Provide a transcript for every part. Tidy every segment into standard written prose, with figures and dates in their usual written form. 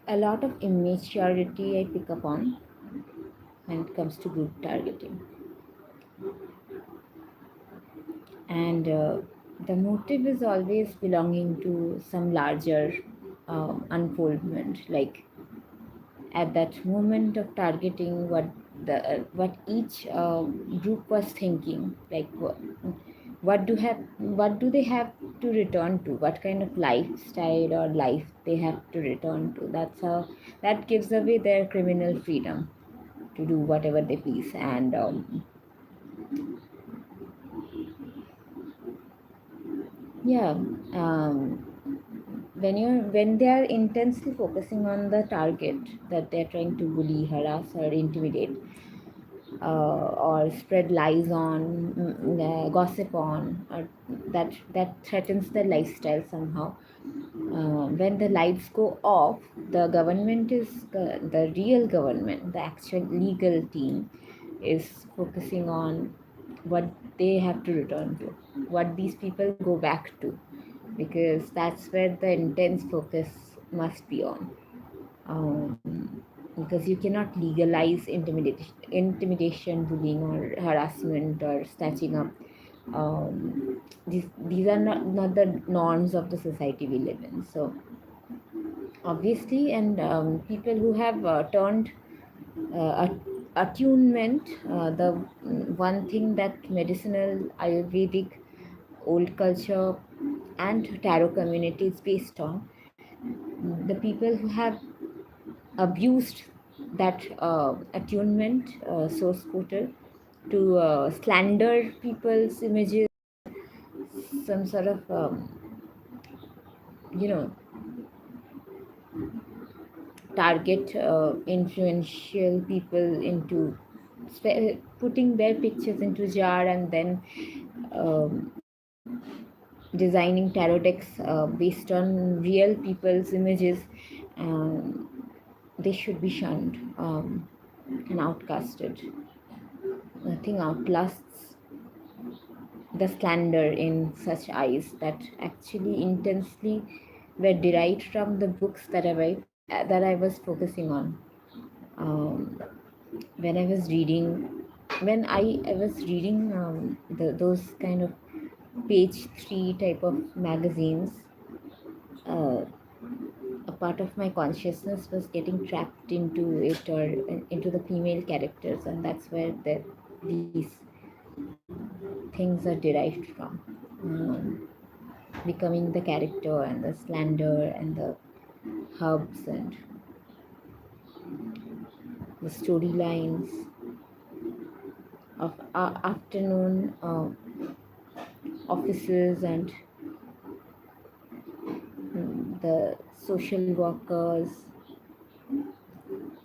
a lot of immaturity I pick up on when it comes to group targeting. And the motive is always belonging to some larger unfoldment, like at that moment of targeting what each group was thinking, like what do they have to return to, what kind of lifestyle or life they have to return to. That's how that gives away their criminal freedom to do whatever they please. And yeah um, when they are intensely focusing on the target that they're trying to bully, harass, or intimidate, or spread lies on, gossip on, or that threatens their lifestyle somehow. When the lights go off, the government is the real government, the actual legal team is focusing on what they have to return to, what these people go back to, because that's where the intense focus must be on. Because you cannot legalize intimidation, bullying, or harassment, or snatching up. These are not the norms of the society we live in. So obviously, and people who have turned attunement, the one thing that medicinal, Ayurvedic, old culture, and tarot community is based on, the people who have abused that attunement source portal to slander people's images, some sort of you know target influential people into putting their pictures into jar, and then um, designing tarot decks based on real people's images. um, they should be shunned and outcasted. Nothing outlasts the slander in such eyes that actually intensely were derived from the books that I was focusing on. Um, when I was reading, when I was reading those kind of page three type of magazines, uh, a part of my consciousness was getting trapped into it, or into the female characters, and that's where these things are derived from. Becoming the character, and the slander, and the hubs, and the storylines of afternoon offices, and the social workers,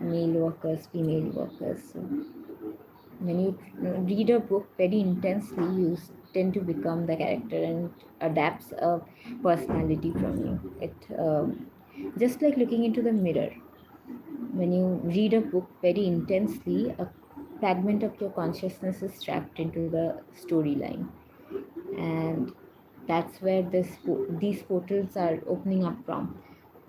male workers, female workers. So when you read a book very intensely, you tend to become the character, and adapts a personality from you. It just like looking into the mirror. When you read a book very intensely, a fragment of your consciousness is trapped into the storyline, and that's where these portals are opening up from.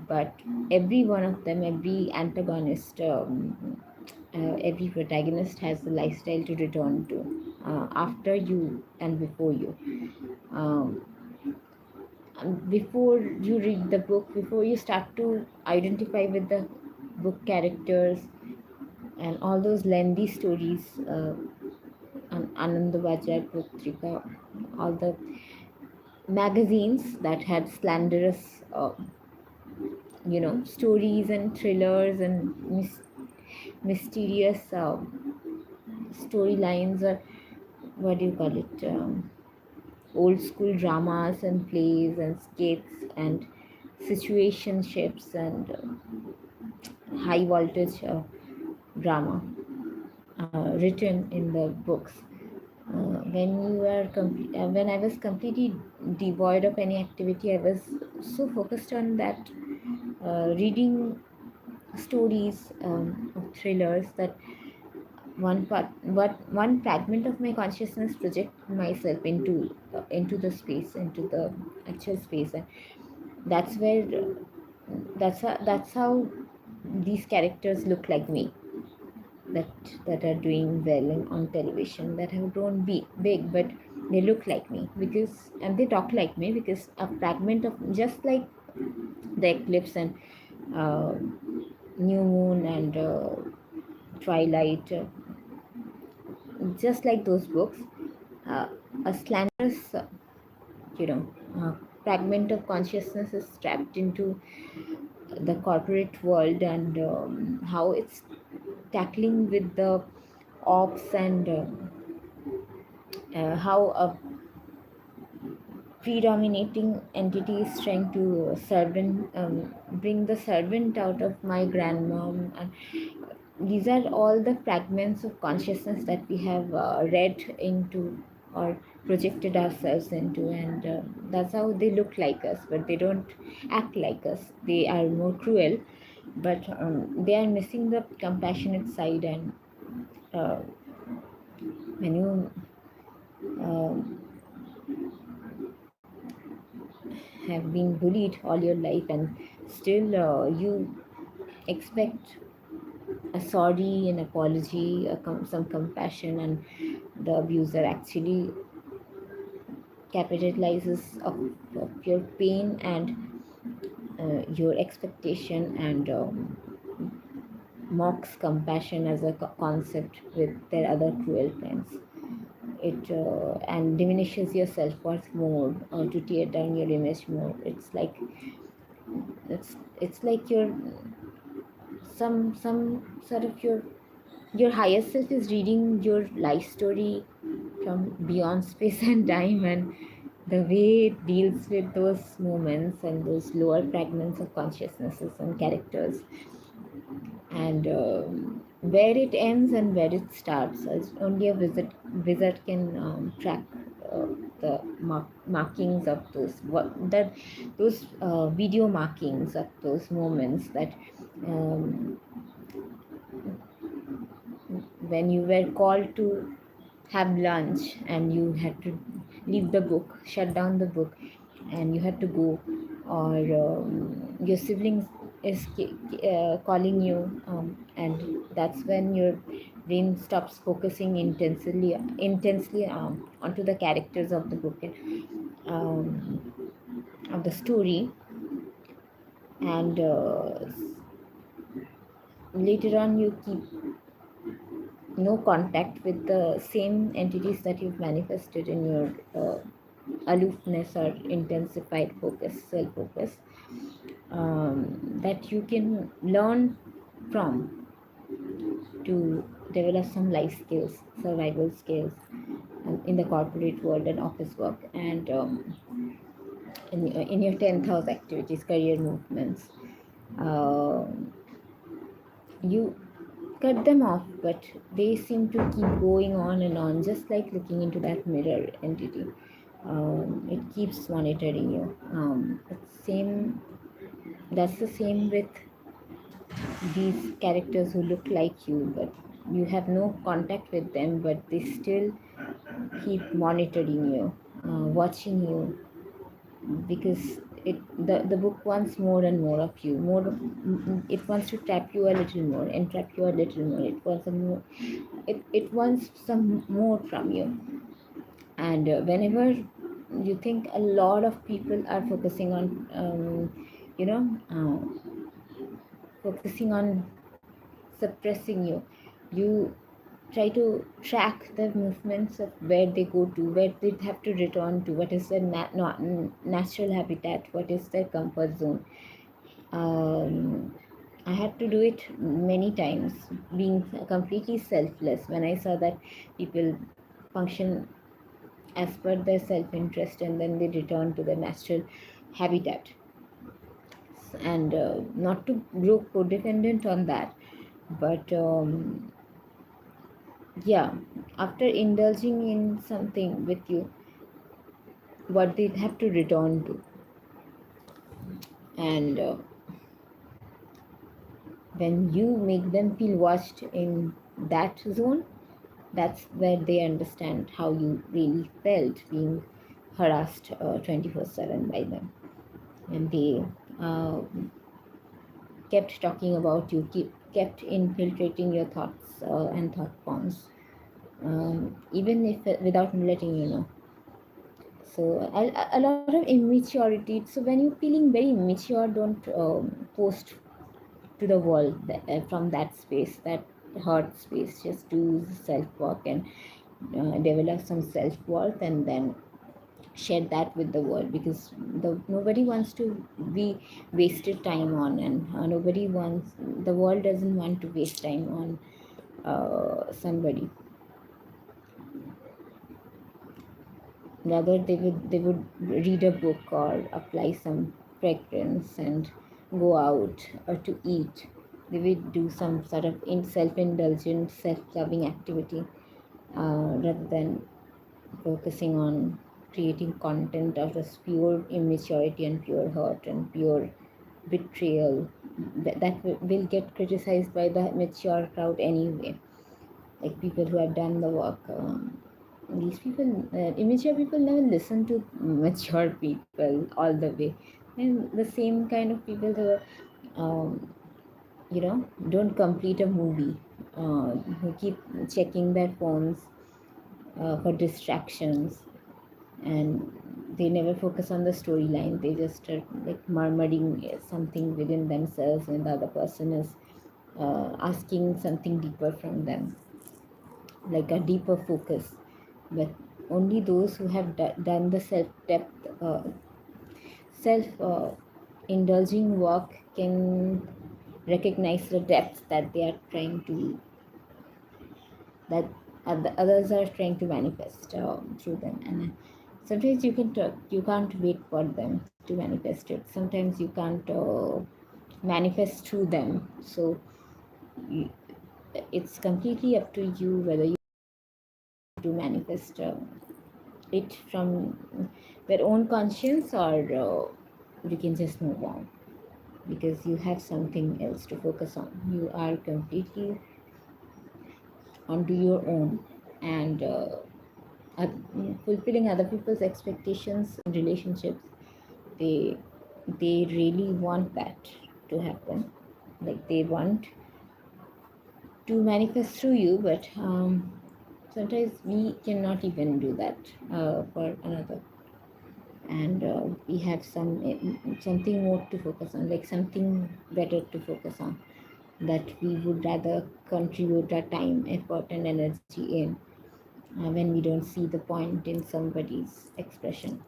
But every one of them, every antagonist, every protagonist has the lifestyle to return to after you and before you. Um, and before you read the book, before you start to identify with the book characters and all those lengthy stories, Anandabhajar, Putrika, all the magazines that had slanderous, stories and thrillers and mysterious storylines, or what do you call it? Old school dramas and plays and skits and situationships and high voltage drama written in the books. When I was completely devoid of any activity, I was so focused on that reading stories of thrillers, that one fragment of my consciousness project myself into the space, into the actual space, and that's where that's how these characters look like me, that are doing well on television, that have grown big, but they look like me because, and they talk like me, because a fragment of, just like the eclipse and uh, new moon and twilight, just like those books, uh, a slanderous you know uh, fragment of consciousness is trapped into the corporate world, and how it's tackling with the ops, and how a predominating entity is trying to bring the servant out of my grandmom. And these are all the fragments of consciousness that we have read into or projected ourselves into, and that's how they look like us, but they don't act like us. They are more cruel, but they are missing the compassionate side. And uh, when you um, have been bullied all your life, and still you expect a sorry, an apology, some compassion, and the abuser actually capitalizes of your pain and your expectation, and mocks compassion as a concept with their other cruel friends. It and diminishes your self-worth more, or to tear down your image more. It's like your some sort of your higher self is reading your life story from beyond space and time, and the way it deals with those moments and those lower fragments of consciousnesses and characters, and where it ends and where it starts, as only a wizard can track uh, the markings of those video markings of those moments, that um, when you were called to have lunch and you had to leave the book, shut down the book, and you had to go, or your siblings is calling you, and that's when your brain stops focusing intensely onto the characters of the book, um, of the story, and later on you keep no contact with the same entities that you've manifested in your aloofness or intensified focus, self focus, that you can learn from to develop some life skills, survival skills, in the corporate world and office work, and in your 10th house activities, career movements. Um you cut them off, but they seem to keep going on, just like looking into that mirror entity. It keeps monitoring you. That's the same with these characters who look like you, but you have no contact with them, but they still keep monitoring you, watching you, because the book wants more and more of you, it wants to trap you a little more and trap you a little more. It wants some more from you. And whenever you think a lot of people are focusing on you know focusing on suppressing you, you try to track the movements of where they go to, where they have to return to, what is their natural habitat, what is their comfort zone. I had to do it many times, being completely selfless, when I saw that people function as per their self interest and then they return to their natural habitat. And not to grow codependent on that, but yeah, after indulging in something with you, what they have to return to. And when you make them feel watched in that zone, that's where they understand how you really felt being harassed 24/7 by them. And they uh, kept talking about you, kept infiltrating your thoughts and thought forms, even if without letting you know. So a lot of immaturity. So when you're feeling very immature, don't post to the world from that space, that hurt space. Just do self work and develop some self worth, and then share that with the world, because nobody wants to be wasted time on, and the world doesn't want to waste time on somebody. Rather, they would read a book or apply some fragrance and go out or to eat. They would do some sort of self-indulgent, self-loving activity, rather than focusing on creating content out of pure immaturity and pure hurt and pure betrayal that will get criticized by the mature crowd anyway, like people who have done the work. These people, immature people never listen to mature people all the way, and the same kind of people who don't complete a movie, who keep checking their phones for distractions, and they never focus on the storyline. They just are like murmuring something within themselves, and the other person is asking something deeper from them, like a deeper focus. But only those who have done the self indulging work can recognize the depth that they are trying to, that others are trying to manifest through them. And sometimes you can't wait for them to manifest it. Sometimes you can't manifest through them. So you, it's completely up to you whether you to manifest it from their own conscience, or you can just move on, because you have something else to focus on. You are completely onto your own, and fulfilling other people's expectations in relationships, they they really want that to happen, like they want to manifest through you, but sometimes we cannot even do that for another, and we have something more to focus on, like something better to focus on, that we would rather contribute our time, effort and energy in, when we don't see the point in somebody's expression.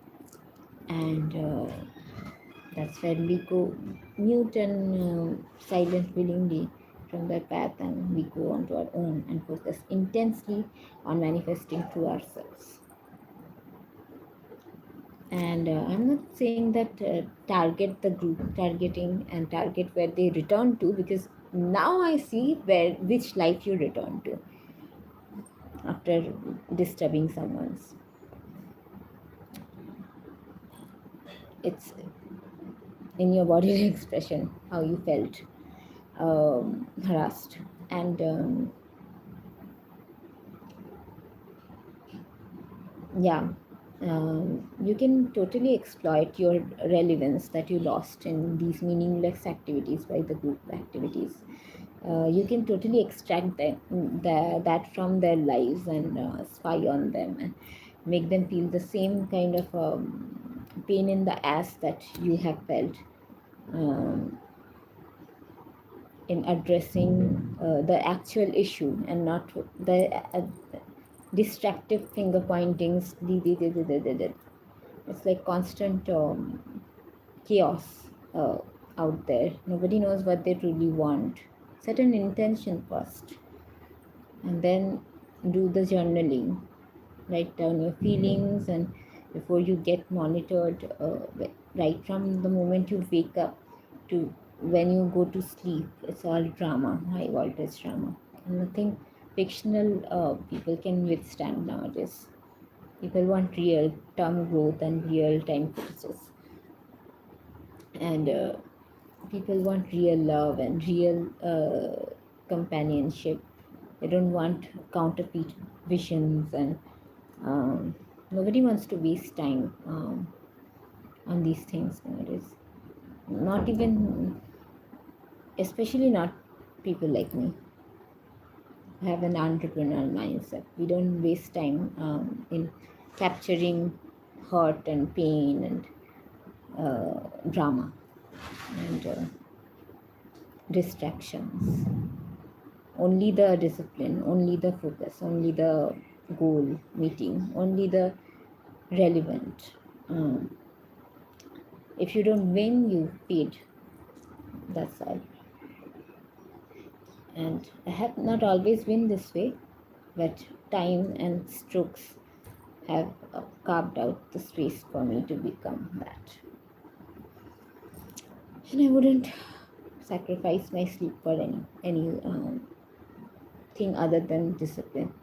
And that's when we go mute and silent willingly from that path, and we go on to our own and focus intensely on manifesting through ourselves. And I'm not saying that target the group, targeting and target where they return to, because now I see which life you return to after disturbing someone's. It's in your body expression how you felt harassed, and yeah, you can totally exploit your relevance that you lost in these meaningless activities by the group activities. You can totally extract that from their lives, and spy on them and make them feel the same kind of pain in the ass that you have felt um, in addressing the actual issue, and not the distractive finger pointings. It's like constant chaos out there. Nobody knows what they truly want. Set an intention first, and then do the journaling. Write down your feelings, and before you get monitored, right from the moment you wake up to when you go to sleep, it's all drama, high voltage drama, and nothing fictional people can withstand nowadays. People want real term growth and real time fixes, and people want real love and real companionship. They don't want counterfeit visions, and nobody wants to waste time on these things nowadays. Not even especially not people like me who have an entrepreneurial mindset. We don't waste time in capturing hurt and pain and drama and distractions. Only the discipline, only the focus, only the goal meeting, only the relevant. Um, if you don't win, you fade. That's all. And I have not always been this way, but time and strokes have carved out the space for me to become that. And I wouldn't sacrifice my sleep for any thing other than discipline.